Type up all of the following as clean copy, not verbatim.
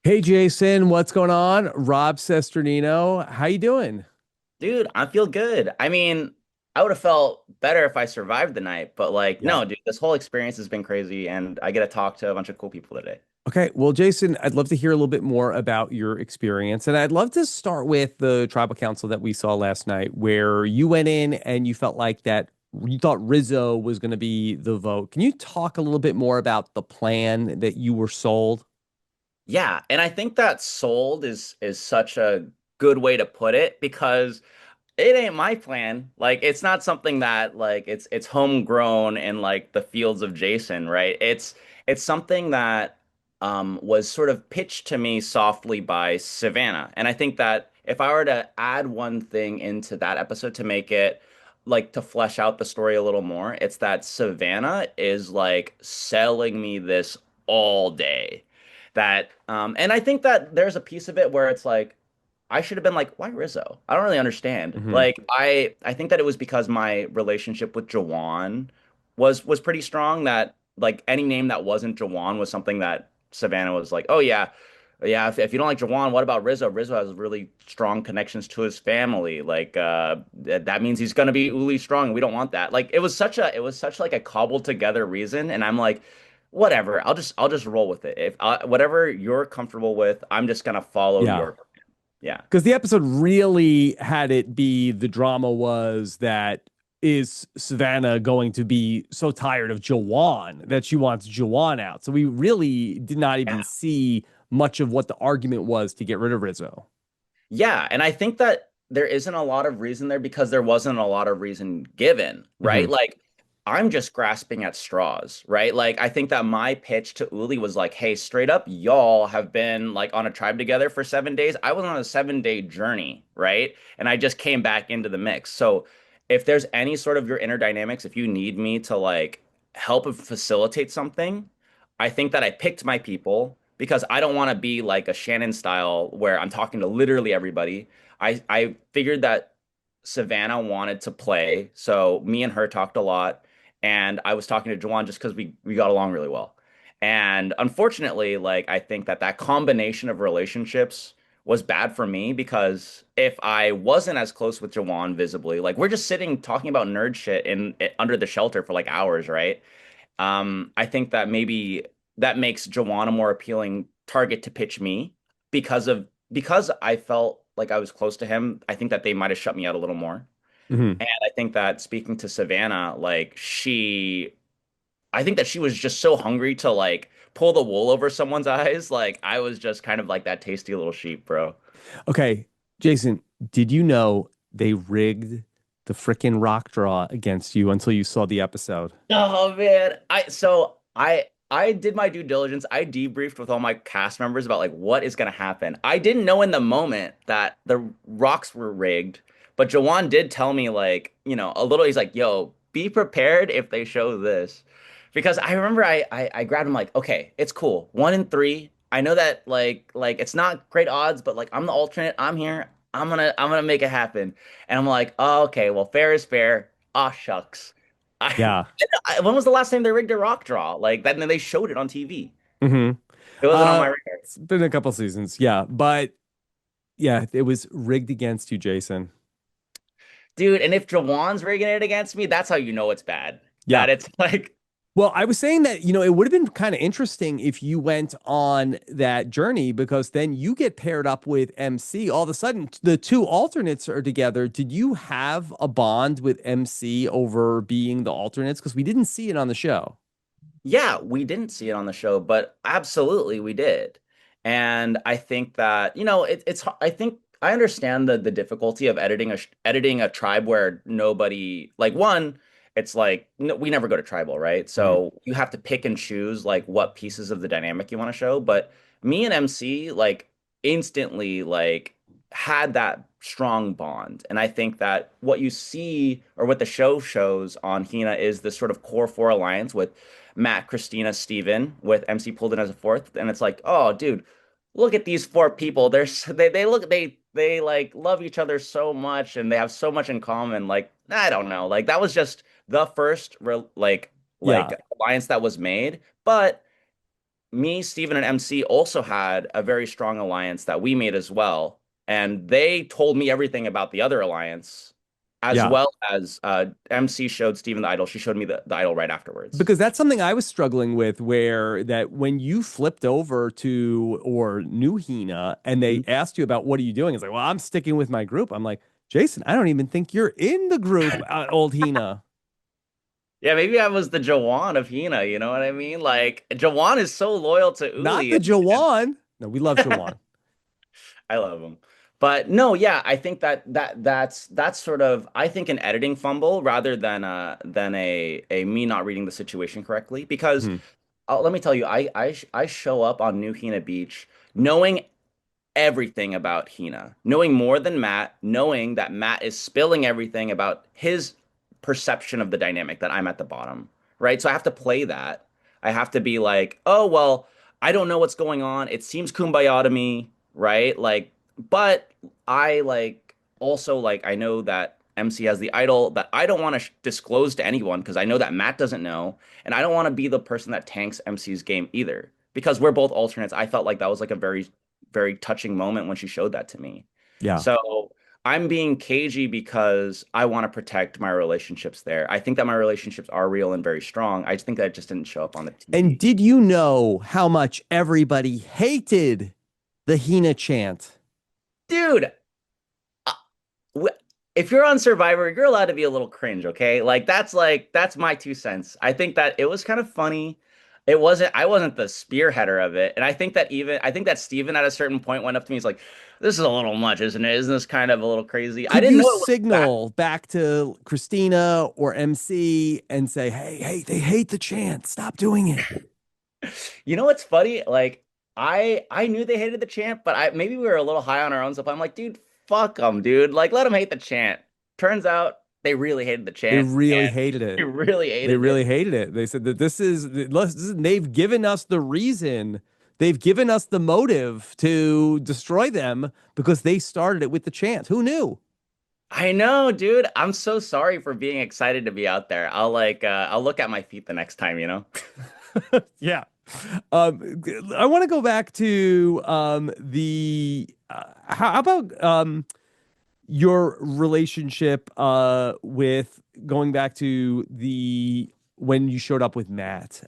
Hey Jason, what's going on? Rob Cesternino, how you doing? Dude, I feel good. I mean, I would have felt better if I survived the night, but like, Yeah. no, dude, this whole experience has been crazy, and I get to talk to a bunch of cool people today. Okay, well, Jason, I'd love to hear a little bit more about your experience, and I'd love to start with the tribal council that we saw last night, where you went in and you felt like that you thought Rizzo was going to be the vote. Can you talk a little bit more about the plan that you were sold? Yeah, and I think that sold is such a good way to put it because it ain't my plan. Like it's not something that like it's homegrown in like the fields of Jason, right? It's something that was sort of pitched to me softly by Savannah. And I think that if I were to add one thing into that episode to make it like to flesh out the story a little more, it's that Savannah is like selling me this all day. That and I think that there's a piece of it where it's like I should have been like, why Rizzo? I don't really understand. Hmm. Like, I think that it was because my relationship with Jawan was pretty strong. That like any name that wasn't Jawan was something that Savannah was like, oh yeah, yeah. If you don't like Jawan, what about Rizzo? Rizzo has really strong connections to his family. Like, that means he's gonna be Uli strong. We don't want that. Like, it was such like a cobbled together reason, and I'm like. Whatever. I'll just roll with it. If whatever you're comfortable with, I'm just gonna follow Yeah. your yeah. Because the episode really had it be the drama was that is Savannah going to be so tired of Jawan that she wants Jawan out. So we really did not even see much of what the argument was to get rid of Rizzo. Yeah, and I think that there isn't a lot of reason there because there wasn't a lot of reason given, right? Hmm. Like I'm just grasping at straws, right? Like I think that my pitch to Uli was like, "Hey, straight up, y'all have been like on a tribe together for 7 days. I was on a 7 day journey, right? And I just came back into the mix. So if there's any sort of your inner dynamics, if you need me to like help facilitate something, I think that I picked my people because I don't want to be like a Shannon style where I'm talking to literally everybody. I figured that Savannah wanted to play, so me and her talked a lot, and I was talking to Juwan just because we got along really well. And unfortunately, like I think that that combination of relationships was bad for me because if I wasn't as close with Jawan visibly, like we're just sitting talking about nerd shit in under the shelter for like hours, right? I think that maybe that makes Joanna a more appealing target to pitch me because I felt like I was close to him. I think that they might have shut me out a little more. Hmm. And I think that speaking to Savannah, I think that she was just so hungry to like pull the wool over someone's eyes. Like I was just kind of like that tasty little sheep, bro. Okay, Jason, did you know they rigged the frickin' rock draw against you until you saw the episode? Oh man. I did my due diligence. I debriefed with all my cast members about like what is gonna happen. I didn't know in the moment that the rocks were rigged, but Jawan did tell me like, a little he's like, yo, be prepared if they show this. Because I remember I grabbed him like, okay, it's cool. 1 in 3. I know that like it's not great odds, but like I'm the alternate. I'm here. I'm gonna make it happen. And I'm like, oh, okay, well, fair is fair. Ah, shucks. I, Yeah. when was the last time they rigged a rock draw? Like that, and then they showed it on TV. Hmm. It wasn't on my radar. it's been a couple seasons. Yeah, but yeah, it was rigged against you, Jason. Dude, and if Jawan's rigging it against me, that's how you know it's bad. Yeah. That it's like, Well, I was saying that, it would have been kind of interesting if you went on that journey because then you get paired up with MC. All of a sudden, the two alternates are together. Did you have a bond with MC over being the alternates? Because we didn't see it on the show. yeah, we didn't see it on the show, but absolutely we did. And I think that, I think I understand the difficulty of editing a tribe where nobody like one, it's like no, we never go to tribal, right? Mhm. So you have to pick and choose like what pieces of the dynamic you want to show. But me and MC like instantly like had that strong bond. And I think that what you see or what the show shows on Hina is this sort of core four alliance with Matt, Christina, Steven, with MC pulled in as a fourth, and it's like, oh, dude, look at these four people. They like love each other so much, and they have so much in common. Like I don't know, like that was just the first like Yeah. alliance that was made, but. me, Steven, and MC also had a very strong alliance that we made as well. And they told me everything about the other alliance, as Yeah. well as MC showed Steven the idol. She showed me the idol right afterwards. Because that's something I was struggling with, where that when you flipped over to or knew Hina and they Mhm. asked you about what are you doing, it's like, well, I'm sticking with my group. I'm like, Jason, I don't even think you're in the group, old Hina. Yeah, maybe I was the Jawan of Hina, you know what I mean? Like Jawan is so loyal to Not Uli. the Jawan. No, we love Jawan. I love him. But no, yeah, I think that's sort of I think an editing fumble rather than a me not reading the situation correctly. Because Hmm. let me tell you, I show up on New Hina Beach knowing everything about Hina, knowing more than Matt, knowing that Matt is spilling everything about his perception of the dynamic that I'm at the bottom, right? So I have to play that. I have to be like, oh, well, I don't know what's going on. It seems kumbaya to me, right? Like, but I like also like I know that MC has the idol that I don't want to disclose to anyone because I know that Matt doesn't know, and I don't want to be the person that tanks MC's game either because we're both alternates. I felt like that was like a very touching moment when she showed that to me. Yeah. So I'm being cagey because I want to protect my relationships there. I think that my relationships are real and very strong. I just think that it just didn't show up on the And TV. did you know how much everybody hated the Hina chant? Dude, uh, if you're on Survivor, you're allowed to be a little cringe, okay? Like that's my 2 cents. I think that it was kind of funny. I wasn't the spearheader of it. And I think that Steven at a certain point went up to me. He's like, this is a little much, isn't it? Isn't this kind of a little crazy? I Could didn't you know it was that. signal back to Christina or MC and say, hey, they hate the chant. Stop doing it. You know what's funny? Like I knew they hated the chant, but I maybe we were a little high on our own stuff. I'm like, dude, fuck them, dude. Like let them hate the chant. Turns out they really hated the They chant really and hated they it. really They hated it. really hated it. They said that they've given us the reason. They've given us the motive to destroy them because they started it with the chant. Who knew? I know, dude. I'm so sorry for being excited to be out there. I'll look at my feet the next time, you know? Yeah. I want to go back to the how about your relationship with going back to the when you showed up with Matt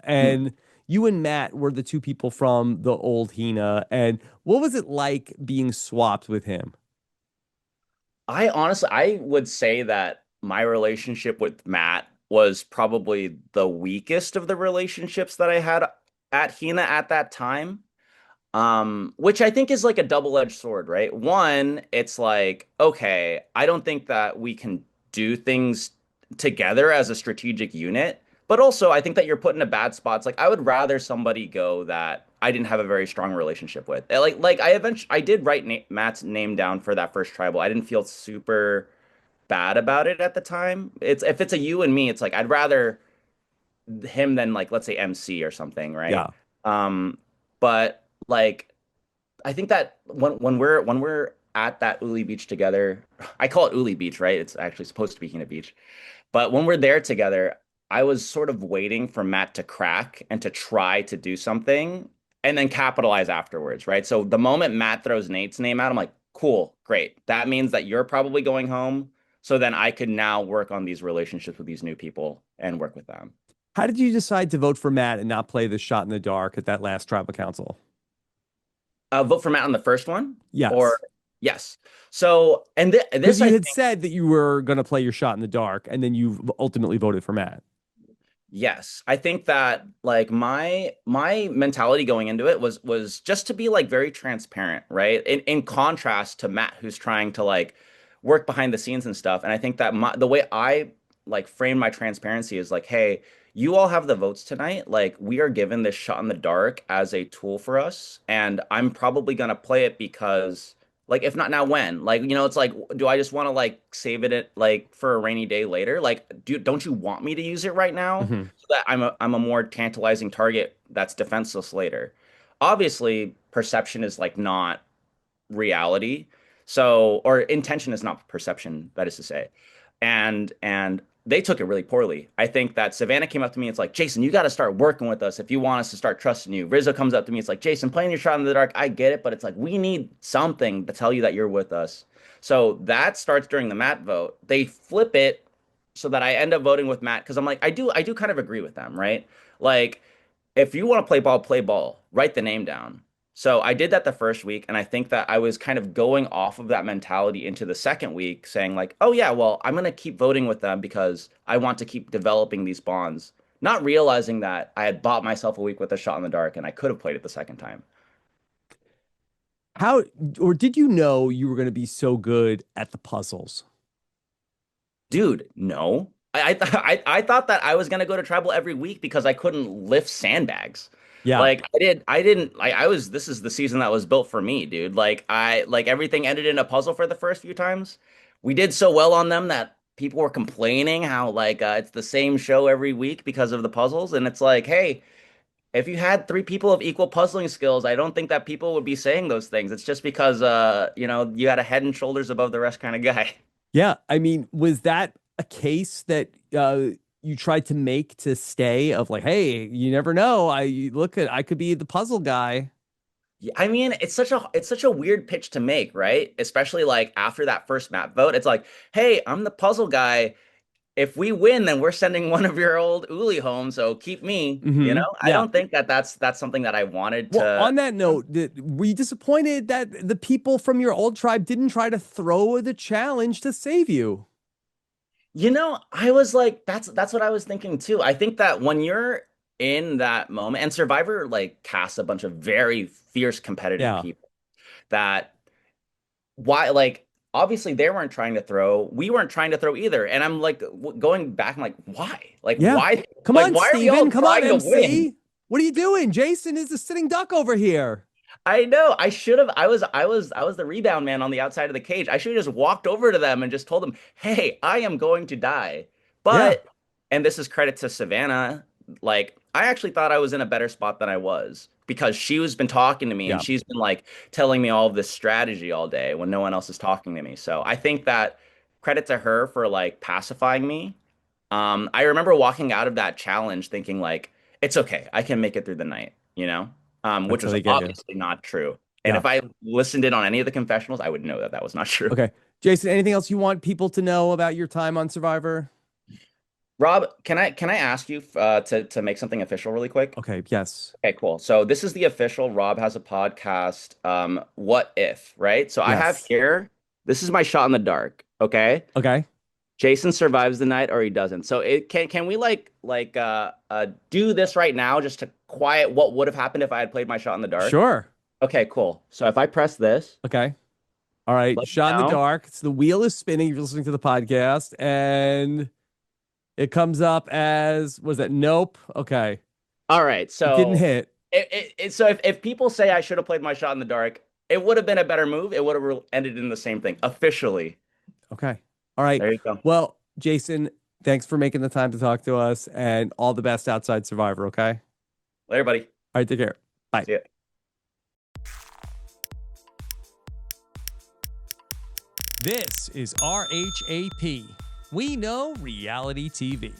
and you and Matt were the two people from the old Hina, and what was it like being swapped with him? I would say that my relationship with Matt was probably the weakest of the relationships that I had at Hina at that time. Which I think is like a double-edged sword, right? One, it's like, okay, I don't think that we can do things together as a strategic unit, but also I think that you're put in a bad spot. It's like I would rather somebody go that I didn't have a very strong relationship with. Like I did write na Matt's name down for that first tribal. I didn't feel super bad about it at the time. It's if it's a you and me, it's like I'd rather him than like let's say MC or something, right? Yeah. Um, but like I think that when we're at that Uli Beach together, I call it Uli Beach, right? It's actually supposed to be Hina Beach. But when we're there together, I was sort of waiting for Matt to crack and to try to do something and then capitalize afterwards, right? So the moment Matt throws Nate's name out, I'm like, cool, great. That means that you're probably going home. So then I could now work on these relationships with these new people and work with them. How did you decide to vote for Matt and not play the shot in the dark at that last tribal council? Vote for Matt on the first one, or Yes. yes. So and Because this I you had think. said that you were going to play your shot in the dark, and then you ultimately voted for Matt. Yes, I think that like my mentality going into it was just to be like very transparent, right? In contrast to Matt, who's trying to like work behind the scenes and stuff. And I think that the way I like frame my transparency is like, hey, you all have the votes tonight. Like we are given this shot in the dark as a tool for us, and I'm probably gonna play it because like if not now when? Like it's like do I just want to like save it like for a rainy day later? Like don't you want me to use it right now? Hmm. So that I'm a more tantalizing target that's defenseless later. Obviously, perception is like not reality. So, or intention is not perception, that is to say. And they took it really poorly. I think that Savannah came up to me. It's like, Jason, you got to start working with us if you want us to start trusting you. Rizzo comes up to me. It's like, Jason, playing your shot in the dark. I get it, but it's like, we need something to tell you that you're with us. So that starts during the Matt vote. They flip it so that I end up voting with Matt because I'm like, I do kind of agree with them, right? Like, if you want to play ball, write the name down. So I did that the first week, and I think that I was kind of going off of that mentality into the second week, saying like, "Oh yeah, well, I'm gonna keep voting with them because I want to keep developing these bonds." Not realizing that I had bought myself a week with a shot in the dark, and I could have played it the second time. How or did you know you were going to be so good at the puzzles? Dude, no. I thought that I was gonna go to tribal every week because I couldn't lift sandbags. Yeah. Like I didn't like I was this is the season that was built for me, dude. Like everything ended in a puzzle for the first few times. We did so well on them that people were complaining how it's the same show every week because of the puzzles. And it's like, hey, if you had three people of equal puzzling skills, I don't think that people would be saying those things. It's just because you had a head and shoulders above the rest kind of guy. Yeah. I mean, was that a case that you tried to make to stay of like, hey, you never know. I could be the puzzle guy. Yeah, I mean, it's such a weird pitch to make, right? Especially like after that first map vote, it's like, hey, I'm the puzzle guy. If we win, then we're sending one of your old Uli home, so keep me, you know? I Yeah. don't think that that's something that I wanted Well, to. on that note, were you disappointed that the people from your old tribe didn't try to throw the challenge to save you? I was like, that's what I was thinking too. I think that when you're in that moment, and Survivor like casts a bunch of very fierce competitive Yeah. people that why like obviously they weren't trying to throw, we weren't trying to throw either. And I'm like going back, I'm like, why? Like Yeah. why Come like on, why are we all Steven. Come on, trying to win? MC. What are you doing? Jason is the sitting duck over here. I know. I should have. I was the rebound man on the outside of the cage. I should have just walked over to them and just told them, "Hey, I am going to die." Yeah. But, and this is credit to Savannah, like I actually thought I was in a better spot than I was because she was been talking to me and Yeah. she's been like telling me all of this strategy all day when no one else is talking to me. So I think that credit to her for like pacifying me. I remember walking out of that challenge thinking like, it's okay, I can make it through the night, which That's how was they get you. obviously not true. And Yeah. if I listened in on any of the confessionals, I would know that that was not true. Okay. Jason, anything else you want people to know about your time on Survivor? Rob, can I ask you to make something official really quick? Okay. Yes. Okay, cool. So this is the official Rob has a podcast. What if, right? So I have Yes. here. This is my shot in the dark. Okay. Okay. Jason survives the night or he doesn't. So it can we do this right now just to quiet what would have happened if I had played my shot in the dark? Sure. Okay, cool. So if I press this, Okay. All right. let me Shot in the know. dark. So the wheel is spinning if you're listening to the podcast. And it comes up as, was that? Nope. Okay. All right. It didn't So hit. so if people say I should have played my shot in the dark, it would have been a better move. It would have ended in the same thing officially. Okay. All right. There you go. Well, Jason, thanks for making the time to talk to us and all the best outside Survivor. Okay. Later, buddy. All right. Take care. Bye. See ya. This is RHAP. We know reality TV.